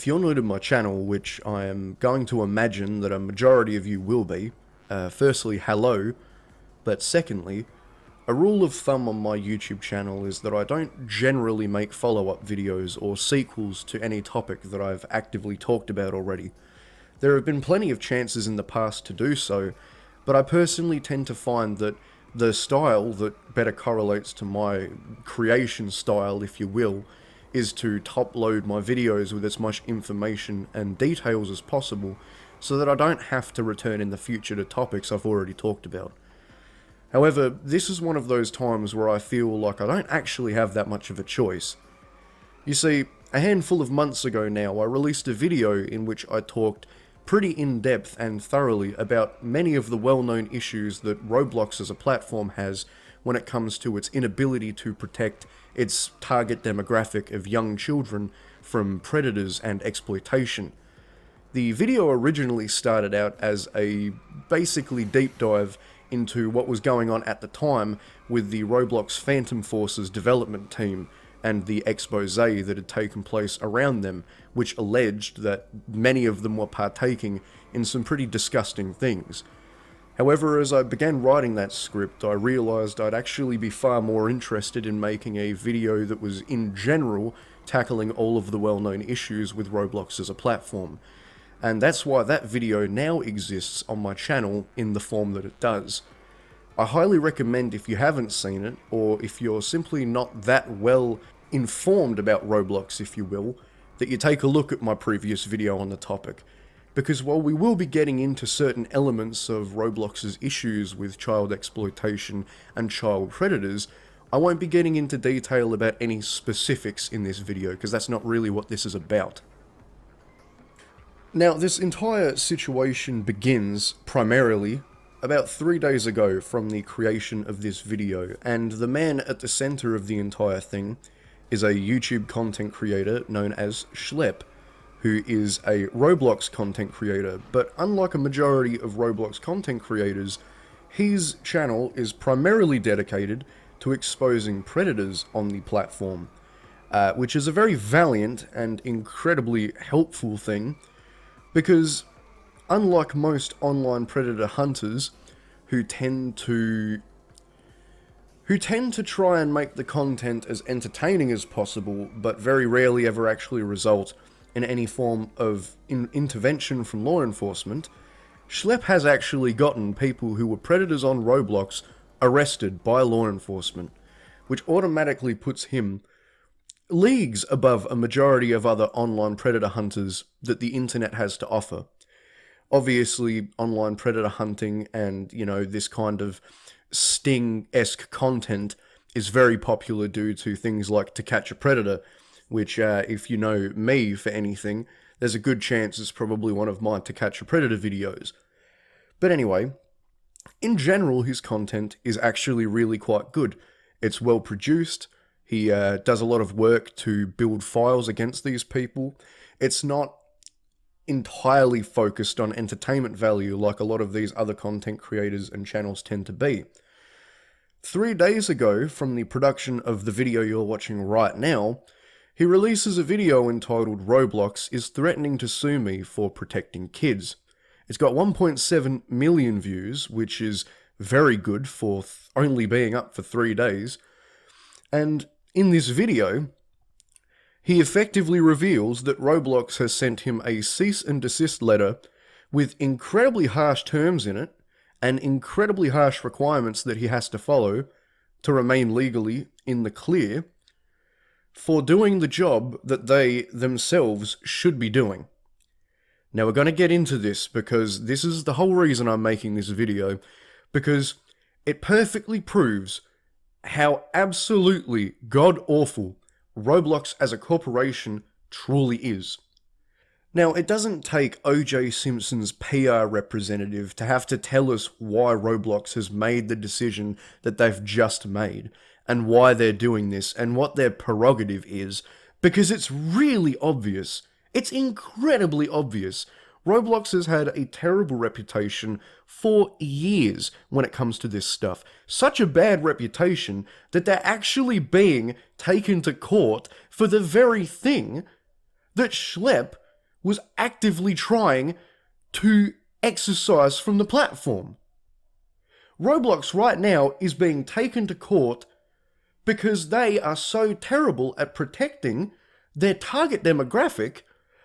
if you're new to my channel, which I am going to imagine that a majority of you will be, firstly, hello, but secondly, a rule of thumb on my YouTube channel is that I don't generally make follow-up videos or sequels to any topic that I've actively talked about already. There have been plenty of chances in the past to do so, but I personally tend to find that the style that better correlates to my creation style, if you will, is to top-load my videos with as much information and details as possible so that I don't have to return in the future to topics I've already talked about. However, this is one of those times where I feel like I don't actually have that much of a choice. You see, a handful of months ago now, I released a video in which I talked pretty in-depth and thoroughly about many of the well-known issues that Roblox as a platform has when it comes to its inability to protect its target demographic of young children from predators and exploitation. The video originally started out as a basically deep dive into what was going on at the time with the Roblox Phantom Forces development team and the expose that had taken place around them, which alleged that many of them were partaking in some pretty disgusting things. However, as I began writing that script, I realised I'd actually be far more interested in making a video that was, in general, tackling all of the well-known issues with Roblox as a platform. And that's why that video now exists on my channel in the form that it does. I highly recommend, if you haven't seen it, or if you're simply not that well informed about Roblox, if you will, that you take a look at my previous video on the topic. Because while we will be getting into certain elements of Roblox's issues with child exploitation and child predators, I won't be getting into detail about any specifics in this video, because that's not really what this is about. Now, this entire situation begins, primarily, about 3 days ago from the creation of this video, and the man at the center of the entire thing is a YouTube content creator known as Schlep, who is a Roblox content creator, but unlike a majority of Roblox content creators, his channel is primarily dedicated to exposing predators on the platform, which is a very valiant and incredibly helpful thing, because unlike most online predator hunters who tend to try and make the content as entertaining as possible, but very rarely ever actually result in any form of intervention from law enforcement, Schlep has actually gotten people who were predators on Roblox arrested by law enforcement, which automatically puts him leagues above a majority of other online predator hunters that the internet has to offer. Obviously, online predator hunting and, this kind of Sting-esque content is very popular due to things like To Catch a Predator, which, if you know me for anything, there's a good chance it's probably one of my To Catch a Predator videos. But anyway, in general, his content is actually really quite good. It's well produced. He does a lot of work to build files against these people. It's not entirely focused on entertainment value like a lot of these other content creators and channels tend to be. 3 days ago, from the production of the video you're watching right now, he releases a video entitled "Roblox is threatening to sue me for protecting kids." It's got 1.7 million views, which is very good for only being up for 3 days. And in this video, he effectively reveals that Roblox has sent him a cease and desist letter with incredibly harsh terms in it and incredibly harsh requirements that he has to follow to remain legally in the clear for doing the job that they themselves should be doing. Now, we're going to get into this because this is the whole reason I'm making this video, because it perfectly proves how absolutely god-awful Roblox as a corporation truly is. Now, it doesn't take O.J. Simpson's PR representative to have to tell us why Roblox has made the decision that they've just made, and why they're doing this, and what their prerogative is, because it's really obvious. It's incredibly obvious. Roblox has had a terrible reputation for years when it comes to this stuff. Such a bad reputation that they're actually being taken to court for the very thing that Schlep was actively trying to exercise from the platform. Roblox right now is being taken to court because they are so terrible at protecting their target demographic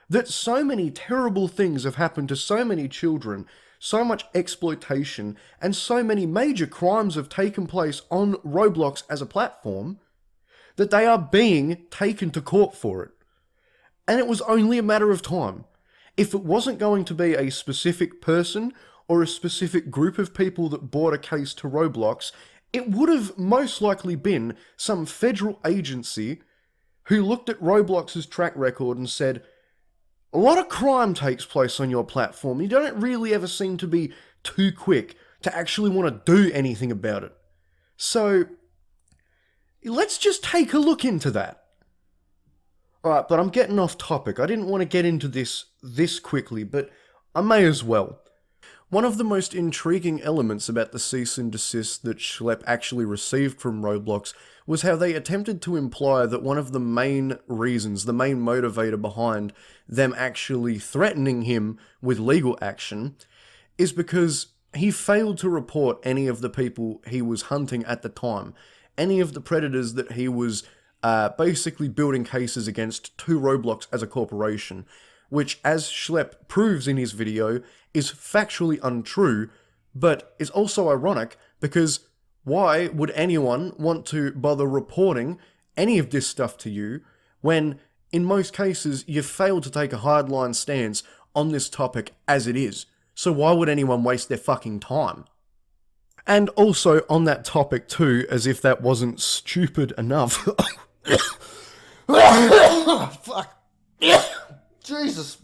that so many terrible things have happened to so many children, so much exploitation, and so many major crimes have taken place on Roblox as a platform that they are being taken to court for it. And it was only a matter of time. If it wasn't going to be a specific person or a specific group of people that brought a case to Roblox, it would have most likely been some federal agency who looked at Roblox's track record and said, a lot of crime takes place on your platform. You don't really ever seem to be too quick to actually want to do anything about it. So, let's just take a look into that. Alright, but I'm getting off topic. I didn't want to get into this quickly, but I may as well. One of the most intriguing elements about the cease and desist that Schlepp actually received from Roblox was how they attempted to imply that one of the main reasons, the main motivator behind them actually threatening him with legal action is because he failed to report any of the people he was hunting at the time, any of the predators that he was basically building cases against to Roblox as a corporation, which, as Schlepp proves in his video, is factually untrue, but is also ironic because why would anyone want to bother reporting any of this stuff to you when, in most cases, you failed to take a hardline stance on this topic as it is? So why would anyone waste their fucking time? And also on that topic too, as if that wasn't stupid enough. Fuck. Jesus.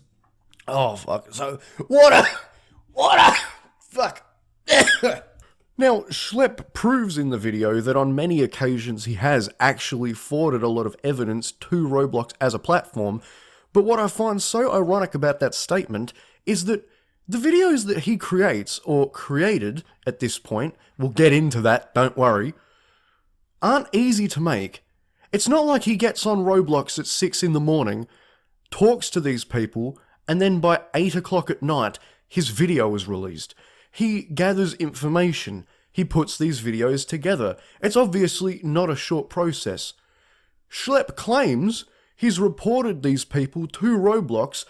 Oh, fuck. So, water! Fuck. Now, Schlepp proves in the video that on many occasions he has actually forwarded a lot of evidence to Roblox as a platform, but what I find so ironic about that statement is that the videos that he creates, or created at this point, we'll get into that, don't worry, aren't easy to make. It's not like he gets on Roblox at 6 in the morning, talks to these people, and then by 8 o'clock at night, his video is released. He gathers information. He puts these videos together. It's obviously not a short process. Schlepp claims he's reported these people to Roblox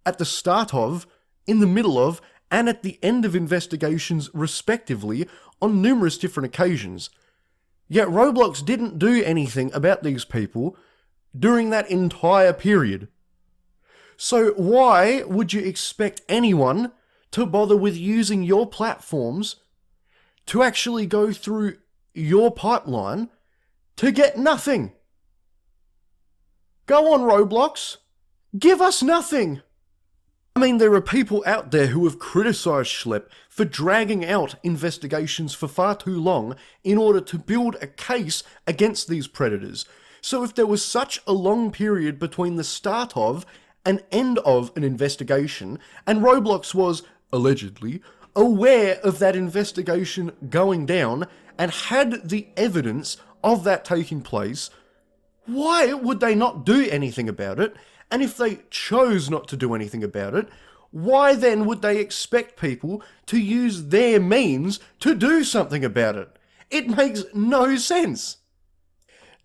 at the start of, in the middle of, and at the end of investigations respectively on numerous different occasions. Yet Roblox didn't do anything about these people during that entire period. So why would you expect anyone to bother with using your platforms to actually go through your pipeline to get nothing? Go on, Roblox. Give us nothing. I mean, there are people out there who have criticised Schlepp for dragging out investigations for far too long in order to build a case against these predators. So if there was such a long period between the start of and end of an investigation, and Roblox was, allegedly, aware of that investigation going down and had the evidence of that taking place, why would they not do anything about it? And if they chose not to do anything about it, why then would they expect people to use their means to do something about it? It makes no sense.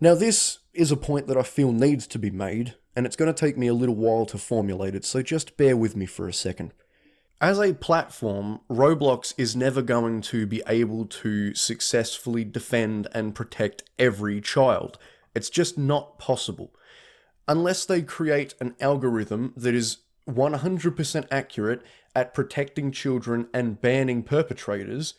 Now this is a point that I feel needs to be made, and it's going to take me a little while to formulate it, so just bear with me for a second. As a platform, Roblox is never going to be able to successfully defend and protect every child. It's just not possible. Unless they create an algorithm that is 100% accurate at protecting children and banning perpetrators,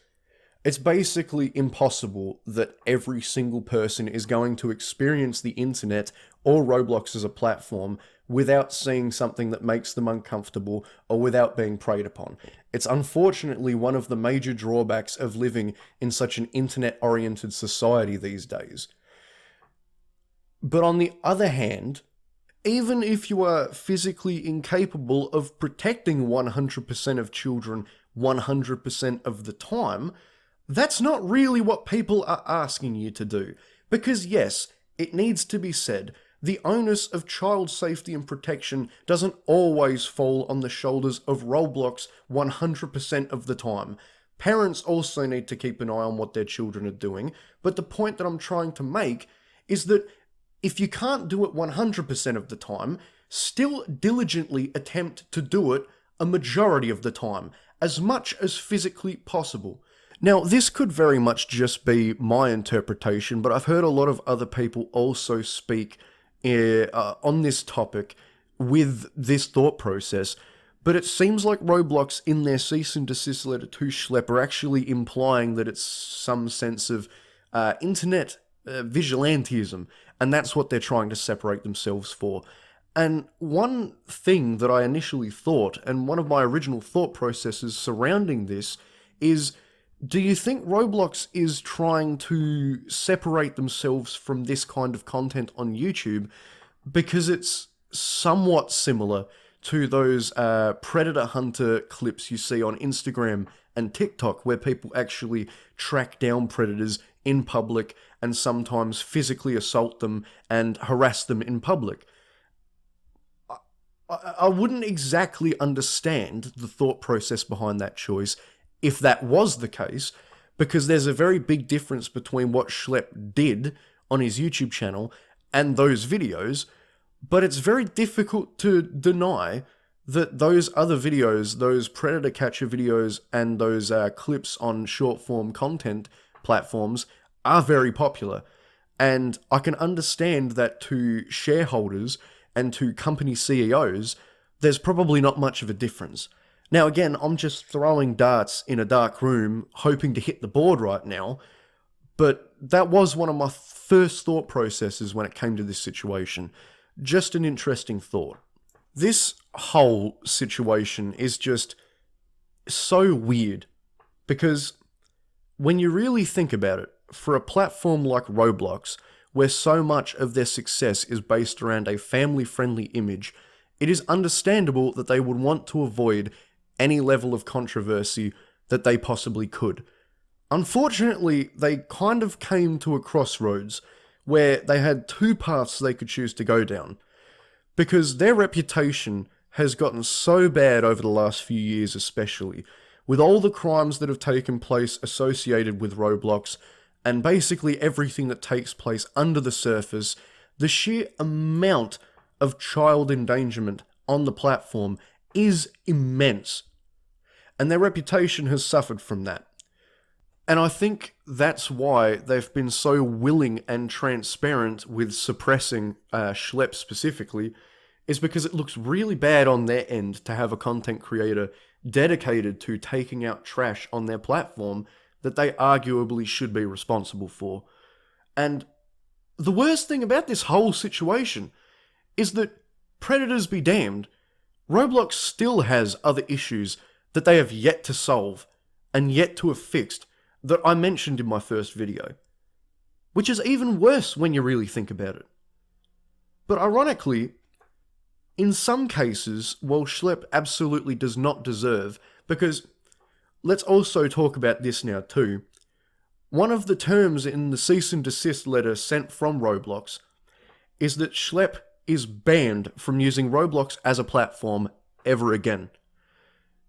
it's basically impossible that every single person is going to experience the internet or Roblox as a platform without seeing something that makes them uncomfortable or without being preyed upon. It's unfortunately one of the major drawbacks of living in such an internet-oriented society these days. But on the other hand, even if you are physically incapable of protecting 100% of children 100% of the time, that's not really what people are asking you to do. Because yes, it needs to be said, The onus of child safety and protection doesn't always fall on the shoulders of Roblox 100% of the time. Parents also need to keep an eye on what their children are doing, but the point that I'm trying to make is that if you can't do it 100% of the time, still diligently attempt to do it a majority of the time, as much as physically possible. Now, this could very much just be my interpretation, but I've heard a lot of other people also speak on this topic with this thought process, but it seems like Roblox in their cease and desist letter to Schlepp are actually implying that it's some sense of internet vigilantism, and that's what they're trying to separate themselves for. And one thing that I initially thought, and one of my original thought processes surrounding this, is, do you think Roblox is trying to separate themselves from this kind of content on YouTube because it's somewhat similar to those predator hunter clips you see on Instagram and TikTok, where people actually track down predators in public and sometimes physically assault them and harass them in public? I wouldn't exactly understand the thought process behind that choice if that was the case, because there's a very big difference between what Schlepp did on his YouTube channel and those videos, but it's very difficult to deny that those other videos, those predator catcher videos and those clips on short form content platforms are very popular. And I can understand that to shareholders and to company CEOs, there's probably not much of a difference. Now again, I'm just throwing darts in a dark room, hoping to hit the board right now, but that was one of my first thought processes when it came to this situation. Just an interesting thought. This whole situation is just so weird, because when you really think about it, for a platform like Roblox, where so much of their success is based around a family-friendly image, it is understandable that they would want to avoid any level of controversy that they possibly could. Unfortunately, they kind of came to a crossroads where they had two paths they could choose to go down, because their reputation has gotten so bad over the last few years, especially with all the crimes that have taken place associated with Roblox, and basically everything that takes place under the surface. The sheer amount of child endangerment on the platform is immense, and their reputation has suffered from that. And I think that's why they've been so willing and transparent with suppressing Schlepp specifically, is because it looks really bad on their end to have a content creator dedicated to taking out trash on their platform that they arguably should be responsible for. And the worst thing about this whole situation is that, predators be damned, Roblox still has other issues that they have yet to solve and yet to have fixed that I mentioned in my first video, which is even worse when you really think about it. But ironically, in some cases, while Schlepp absolutely does not deserve, because let's also talk about this now too, one of the terms in the cease and desist letter sent from Roblox is that Schlepp is banned from using Roblox as a platform ever again.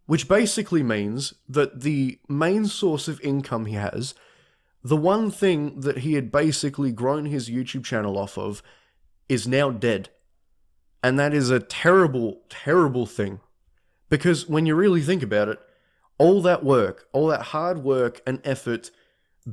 Which basically means that the main source of income he has, the one thing that he had basically grown his YouTube channel off of, is now dead. And that is a terrible, terrible thing. Because when you really think about it, all that work, all that hard work and effort,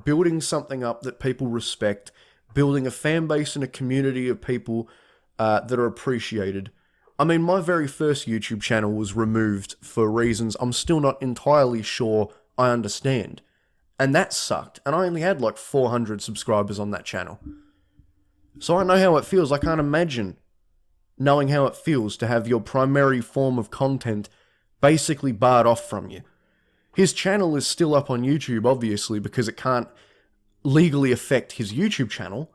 building something up that people respect, building a fan base and a community of people that are appreciated. I mean, my very first YouTube channel was removed for reasons I'm still not entirely sure I understand. And that sucked. And I only had like 400 subscribers on that channel. So I know how it feels. I can't imagine knowing how it feels to have your primary form of content basically barred off from you. His channel is still up on YouTube, obviously, because it can't legally affect his YouTube channel.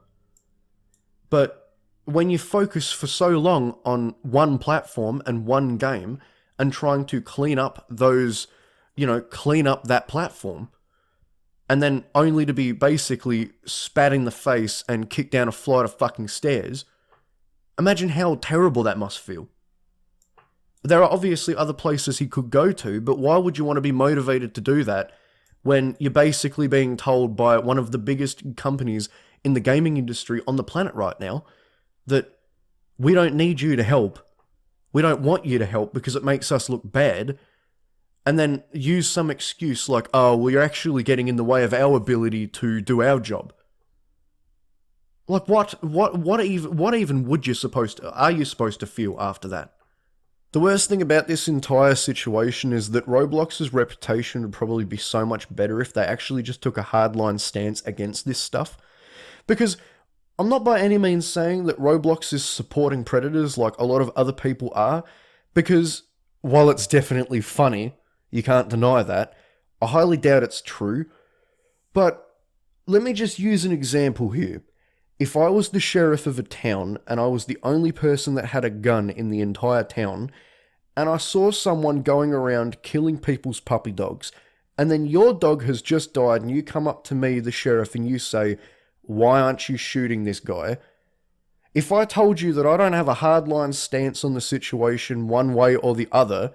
But when you focus for so long on one platform and one game and trying to clean up those, clean up that platform, and then only to be basically spat in the face and kicked down a flight of fucking stairs, Imagine how terrible that must feel. There are obviously other places he could go to, but why would you want to be motivated to do that when you're basically being told by one of the biggest companies in the gaming industry on the planet right now that we don't need you to help, we don't want you to help because it makes us look bad, and then use some excuse like, oh, well, you're actually getting in the way of our ability to do our job. Like, what even would you are you supposed to feel after that? The worst thing about this entire situation is that Roblox's reputation would probably be so much better if they actually just took a hardline stance against this stuff. Because I'm not by any means saying that Roblox is supporting predators like a lot of other people are, because while it's definitely funny, you can't deny that, I highly doubt it's true. But let me just use an example here. If I was the sheriff of a town and I was the only person that had a gun in the entire town, and I saw someone going around killing people's puppy dogs, and then your dog has just died and you come up to me, the sheriff, and you say, why aren't you shooting this guy? If I told you that I don't have a hardline stance on the situation one way or the other,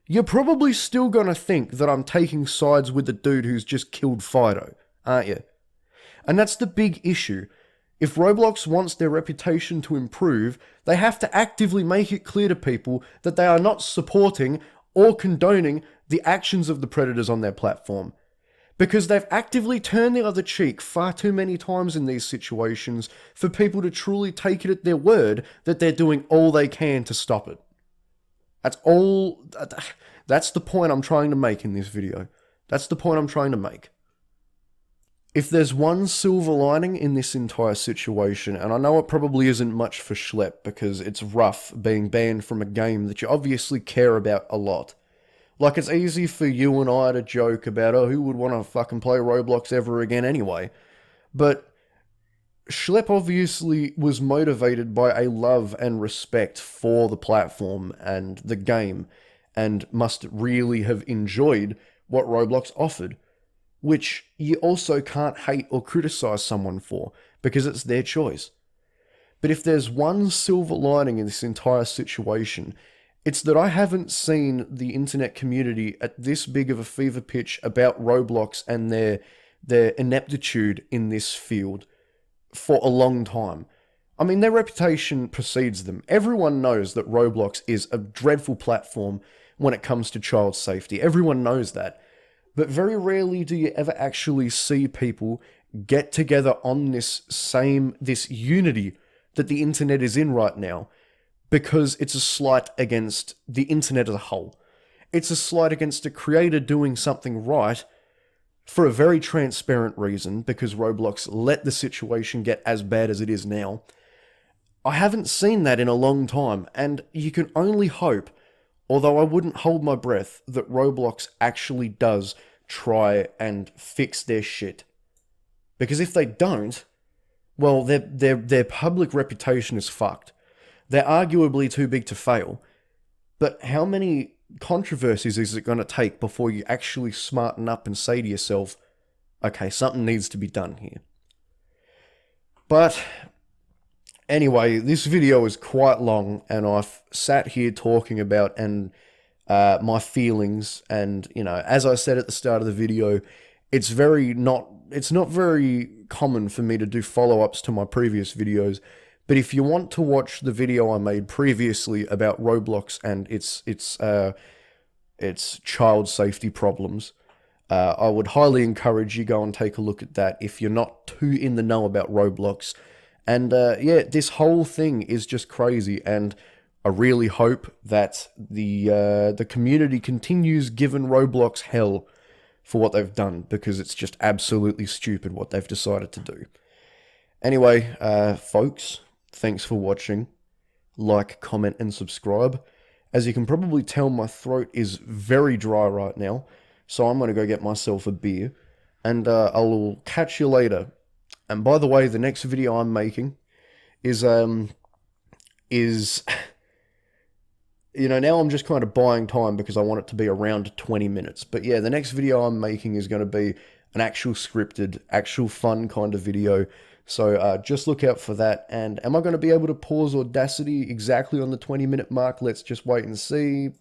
you're probably still gonna think that I'm taking sides with the dude who's just killed Fido, aren't you? And that's the big issue. If Roblox wants their reputation to improve, they have to actively make it clear to people that they are not supporting or condoning the actions of the predators on their platform. Because they've actively turned the other cheek far too many times in these situations for people to truly take it at their word that they're doing all they can to stop it. That's the point I'm trying to make in this video. That's the point I'm trying to make. If there's one silver lining in this entire situation, and I know it probably isn't much for Schlep because it's rough being banned from a game that you obviously care about a lot. Like, it's easy for you and I to joke about, oh, who would want to fucking play Roblox ever again anyway? But Schlep obviously was motivated by a love and respect for the platform and the game, and must really have enjoyed what Roblox offered. Which you also can't hate or criticize someone for, because it's their choice. But if there's one silver lining in this entire situation, it's that I haven't seen the internet community at this big of a fever pitch about Roblox and their ineptitude in this field for a long time. I mean, their reputation precedes them. Everyone knows that Roblox is a dreadful platform when it comes to child safety. Everyone knows that. But very rarely do you ever actually see people get together on this unity that the internet is in right now, because it's a slight against the internet as a whole. It's a slight against a creator doing something right for a very transparent reason, because Roblox let the situation get as bad as it is now. I haven't seen that in a long time, and you can only hope, although I wouldn't hold my breath, that Roblox actually does try and fix their shit. Because if they don't, well, their public reputation is fucked. They're arguably too big to fail. But how many controversies is it going to take before you actually smarten up and say to yourself, okay, something needs to be done here? But anyway, this video is quite long, and I've sat here talking about my feelings, and, you know, as I said at the start of the video, it's not very common for me to do follow-ups to my previous videos, but if you want to watch the video I made previously about Roblox and its child safety problems, I would highly encourage you go and take a look at that if you're not too in the know about Roblox. And yeah, this whole thing is just crazy, and I really hope that the community continues giving Roblox hell for what they've done, because it's just absolutely stupid what they've decided to do. Anyway, folks, thanks for watching. Like, comment, and subscribe. As you can probably tell, my throat is very dry right now, so I'm going to go get myself a beer, and I'll catch you later. And by the way, the next video I'm making is you know, now I'm just kind of buying time because I want it to be around 20 minutes. But yeah, the next video I'm making is going to be an actual scripted, actual fun kind of video. So just look out for that. And am I going to be able to pause Audacity exactly on the 20-minute mark? Let's just wait and see.